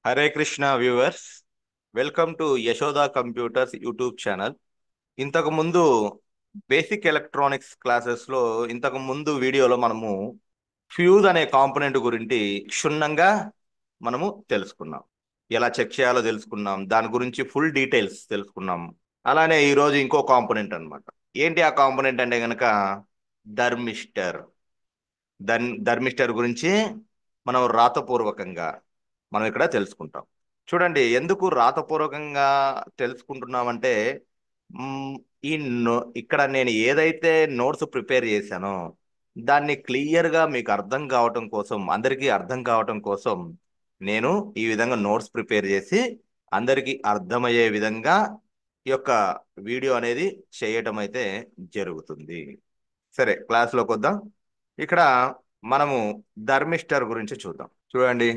Hare Krishna viewers, welcome to Yashoda computers YouTube channel. ఇంతకు ముందు basic electronics క్లాసెస్లో ఇంతకు ముందు వీడియోలో మనము ఫ్యూజ్ అనే కాంపోనెంట్ గురించి క్షుణ్ణంగా మనము తెలుసుకున్నాం. ఎలా చెక్ చేయాలో తెలుసుకున్నాం, దాని గురించి ఫుల్ డీటెయిల్స్ తెలుసుకున్నాం. అలానే ఈరోజు ఇంకో కాంపోనెంట్ అన్నమాట. ఏంటి ఆ కాంపోనెంట్ అంటే గనక థర్మిస్టర్. థర్మిస్టర్ గురించి మనం రాతపూర్వకంగా మనం ఇక్కడ తెలుసుకుంటాం. చూడండి, ఎందుకు రాతపూర్వకంగా తెలుసుకుంటున్నామంటే మ్, ఈ ఇక్కడ నేను ఏదైతే నోట్స్ ప్రిపేర్ చేశానో దాన్ని క్లియర్గా మీకు అర్థం కావటం కోసం, అందరికీ అర్థం కావటం కోసం నేను ఈ విధంగా నోట్స్ ప్రిపేర్ చేసి అందరికీ అర్థమయ్యే విధంగా ఈ యొక్క వీడియో అనేది చేయటం అయితే జరుగుతుంది. సరే, క్లాస్లోకి వద్దాం. ఇక్కడ మనము థర్మిస్టర్ గురించి చూద్దాం. చూడండి,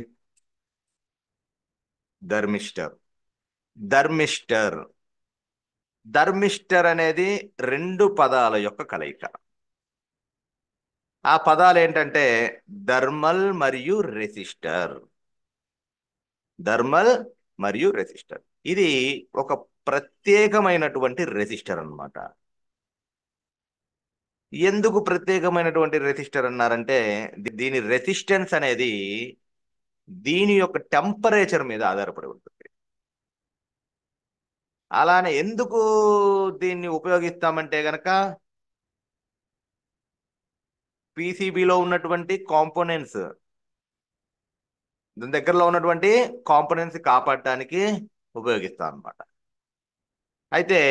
థర్మిస్టర్ థర్మిస్టర్ థర్మిస్టర్ అనేది రెండు పదాల యొక్క కలయిక. ఆ పదాలు ఏంటంటే థర్మల్ మరియు రెసిస్టర్. థర్మల్ మరియు రెసిస్టర్, ఇది ఒక ప్రత్యేకమైనటువంటి రెసిస్టర్ అన్నమాట. ఎందుకు ప్రత్యేకమైనటువంటి రెసిస్టర్ అన్నారంటే దీని రెసిస్టెన్స్ అనేది దీని యొక్క టెంపరేచర్ మీద ఆధారపడి ఉంటుంది. అలానే ఎందుకు దీన్ని ఉపయోగిస్తామంటే గనక పీసీబీలో ఉన్నటువంటి కాంపోనెంట్స్, దాని దగ్గరలో ఉన్నటువంటి కాంపోనెంట్స్ కాపాడటానికి ఉపయోగిస్తాం అన్నమాట. అయితే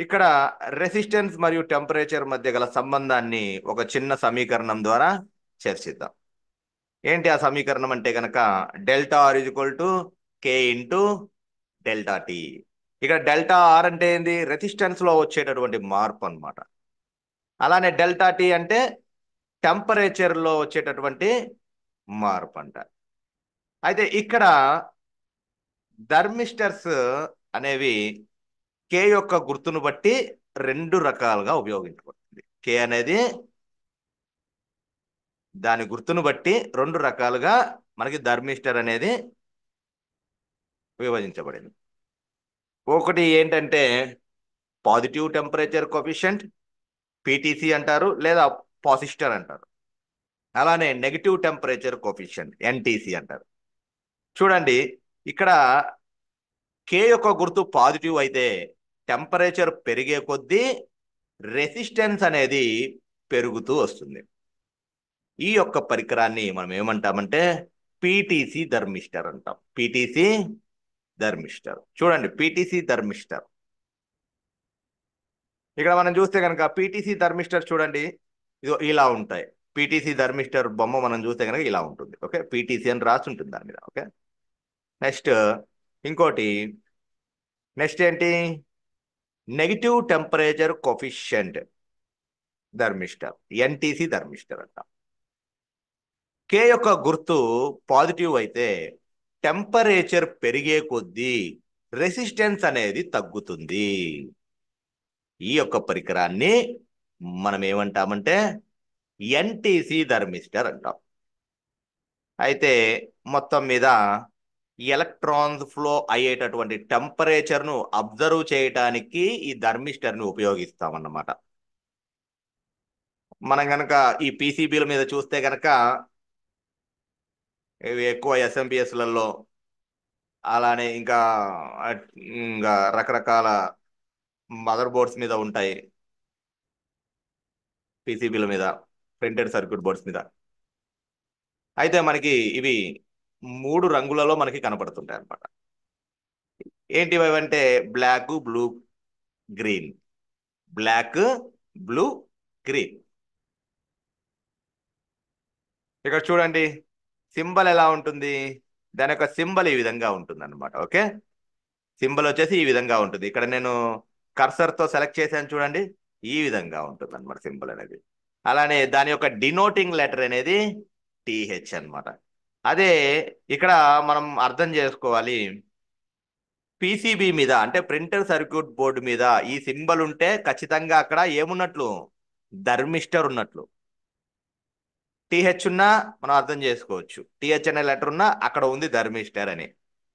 ఇక్కడ రెసిస్టెన్స్ మరియు టెంపరేచర్ మధ్య గల సంబంధాన్ని ఒక చిన్న సమీకరణం ద్వారా చర్చిద్దాం. ఏంటి ఆ సమీకరణం అంటే గనక delta R is equal to K into delta T. ఇక్కడ డెల్టా ఆర్ అంటే ఏంది? రెసిస్టెన్స్ లో వచ్చేటటువంటి మార్పు అన్నమాట. అలానే డెల్టా టీ అంటే టెంపరేచర్ లో వచ్చేటటువంటి మార్పు అంట. అయితే ఇక్కడ థర్మిస్టర్స్ అనేవి కే యొక్క గుర్తును బట్టి రెండు రకాలుగా ఉపయోగించబడుతుంది. కే అనేది దాని గుర్తును బట్టి రెండు రకాలుగా మనకి థర్మిస్టర్ అనేది విభజించబడింది. ఒకటి ఏంటంటే పాజిటివ్ టెంపరేచర్ కోఎఫిషియంట్, పీటీసీ అంటారు, లేదా పాసిస్టర్ అంటారు. అలానే నెగిటివ్ టెంపరేచర్ కోఎఫిషియంట్, ఎన్టీసీ అంటారు. చూడండి, ఇక్కడ కే యొక్క గుర్తు పాజిటివ్ అయితే టెంపరేచర్ పెరిగే కొద్దీ రెసిస్టెన్స్ అనేది పెరుగుతూ వస్తుంది. ఈ యొక్క పరికరాన్ని మనం ఏమంటామంటే పీటీసీ థర్మిస్టర్ అంటాం. PTC thermistor. చూడండి, పీటీసీ థర్మిస్టర్ ఇక్కడ మనం చూస్తే కనుక పీటీసీ థర్మిస్టర్ చూడండి, ఇది ఇలా ఉంటాయి. పీటీసీ థర్మిస్టర్ బొమ్మ మనం చూస్తే కనుక ఇలా ఉంటుంది. ఓకే, పీటీసీ అని రాసి ఉంటుంది దాని మీద. ఓకే, నెక్స్ట్ ఇంకోటి, నెక్స్ట్ ఏంటి? Negative temperature coefficient thermistor, NTC thermistor అంటాం. కే యొక్క గుర్తు పాజిటివ్ అయితే టెంపరేచర్ పెరిగే కొద్దీ రెసిస్టెన్స్ అనేది తగ్గుతుంది. ఈ యొక్క పరికరాన్ని మనం ఏమంటామంటే ఎన్టీసీ థర్మిస్టర్ అంటాం. అయితే మొత్తం మీద ఎలక్ట్రాన్స్ ఫ్లో అయ్యేటటువంటి టెంపరేచర్ను అబ్జర్వ్ చేయడానికి ఈ థర్మిస్టర్ని ఉపయోగిస్తామన్నమాట. మనం కనుక ఈ పీసీబీల మీద చూస్తే కనుక ఇవి ఎక్కువ ఎస్ఎంపిఎస్లలో, అలానే ఇంకా రకరకాల మదర్ బోర్డ్స్ మీద ఉంటాయి. పీసీబీల మీద, ప్రింటెడ్ సర్క్యూట్ బోర్డ్స్ మీద. అయితే మనకి ఇవి మూడు రంగులలో మనకి కనపడుతుంటాయి అన్నమాట. ఏంటివి అంటే black, blue, green. Black, blue, green. ఇక్కడ చూడండి, సింబల్ ఎలా ఉంటుంది? దాని యొక్క సింబల్ ఈ విధంగా ఉంటుంది అన్నమాట. ఓకే, సింబల్ వచ్చేసి ఈ విధంగా ఉంటుంది. ఇక్కడ నేను కర్సర్తో సెలెక్ట్ చేశాను చూడండి, ఈ విధంగా ఉంటుంది అన్నమాట సింబల్ అనేది. అలానే దాని యొక్క డినోటింగ్ లెటర్ అనేది టీహెచ్ అన్నమాట. అదే ఇక్కడ మనం అర్థం చేసుకోవాలి, పీసీబీ మీద అంటే ప్రింటర్ సర్క్యూట్ బోర్డు మీద ఈ సింబల్ ఉంటే ఖచ్చితంగా అక్కడ ఏమున్నట్లు? థర్మిస్టర్ ఉన్నట్లు. టీహెచ్ ఉన్నా మనం అర్థం చేసుకోవచ్చు. టీహెచ్ అనే లెటర్ ఉన్నా అక్కడ ఉంది ధర్మిష్టర్ అని.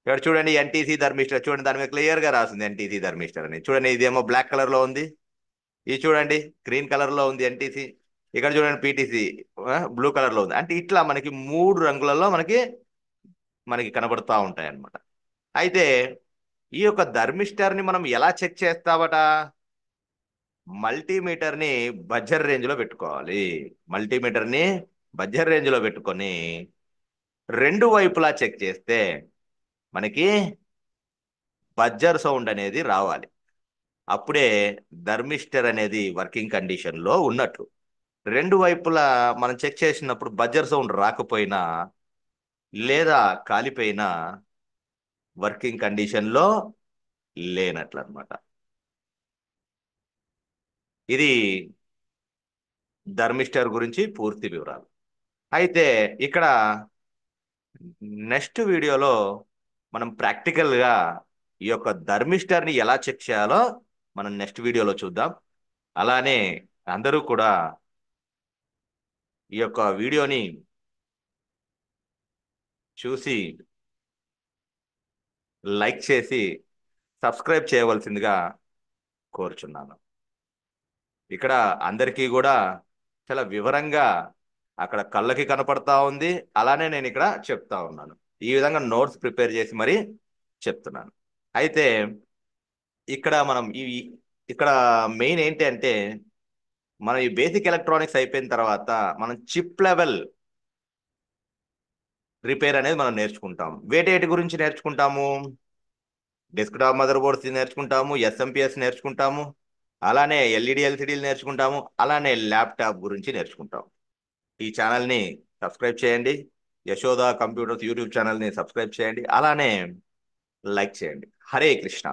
ఇక్కడ చూడండి ఎన్టీసీ ధర్మిష్టర్, చూడండి దాని మీద క్లియర్ గా రాసింది ఎన్టీసీ ధర్మిష్టర్ అని. చూడండి ఇదేమో బ్లాక్ కలర్ లో ఉంది, ఇది చూడండి గ్రీన్ కలర్ లో ఉంది ఎన్టీసీ, ఇక్కడ చూడండి పీటీసీ బ్లూ కలర్ లో ఉంది. అంటే ఇట్లా మనకి 3 రంగులలో మనకి మనకి కనబడుతూ ఉంటాయి అన్నమాట. అయితే ఈ యొక్క ధర్మిష్టర్ ని మనం ఎలా చెక్ చేస్తావట? మల్టీమీటర్ ని బజ్జర్ రేంజ్ లో పెట్టుకోవాలి. మల్టీమీటర్ ని బజ్జర్ రేంజ్ లో పెట్టుకొని రెండు వైపులా చెక్ చేస్తే మనకి బజ్జర్ సౌండ్ అనేది రావాలి. అప్పుడే ధర్మిష్టర్ అనేది వర్కింగ్ కండిషన్ లో ఉన్నట్లు. రెండు వైపులా మనం చెక్ చేసినప్పుడు బజ్జర్ సౌండ్ రాకపోయినా లేదా కాలిపోయినా వర్కింగ్ కండిషన్ లో లేనట్లు అనమాట. ఇది ధర్మిష్టర్ గురించి పూర్తి వివరాలు. అయితే ఇక్కడ నెక్స్ట్ వీడియోలో మనం ప్రాక్టికల్గా ఈ యొక్క ధర్మిష్టర్ని ఎలా చెక్ చేయాలో మనం నెక్స్ట్ వీడియోలో చూద్దాం. అలానే అందరూ కూడా ఈ యొక్క వీడియోని చూసి లైక్ చేసి సబ్స్క్రైబ్ చేయవలసిందిగా కోరుచున్నాను. ఇక్కడ అందరికీ కూడా చాలా వివరంగా అక్కడ కళ్ళకి కనపడతా ఉంది, అలానే నేను ఇక్కడ చెప్తా ఉన్నాను. ఈ విధంగా నోట్స్ ప్రిపేర్ చేసి మరి చెప్తున్నాను. అయితే ఇక్కడ మనం ఇక్కడ మెయిన్ ఏంటి అంటే మనం ఈ బేసిక్ ఎలక్ట్రానిక్స్ అయిపోయిన తర్వాత మనం చిప్ లెవెల్ రిపేర్ అనేది మనం నేర్చుకుంటాం. వేటి గురించి నేర్చుకుంటాము? డెస్క్టాప్ మదర్ బోర్డ్స్ నేర్చుకుంటాము, ఎస్ఎంపిఎస్ నేర్చుకుంటాము, అలానే ఎల్ఈడి ఎల్సిడీలు నేర్చుకుంటాము, అలానే ల్యాప్టాప్ గురించి నేర్చుకుంటాం. ఈ ఛానల్ని సబ్స్క్రైబ్ చేయండి. యశోద కంప్యూటర్స్ యూట్యూబ్ ఛానల్ని సబ్స్క్రైబ్ చేయండి, అలానే లైక్ చేయండి. హరే కృష్ణ.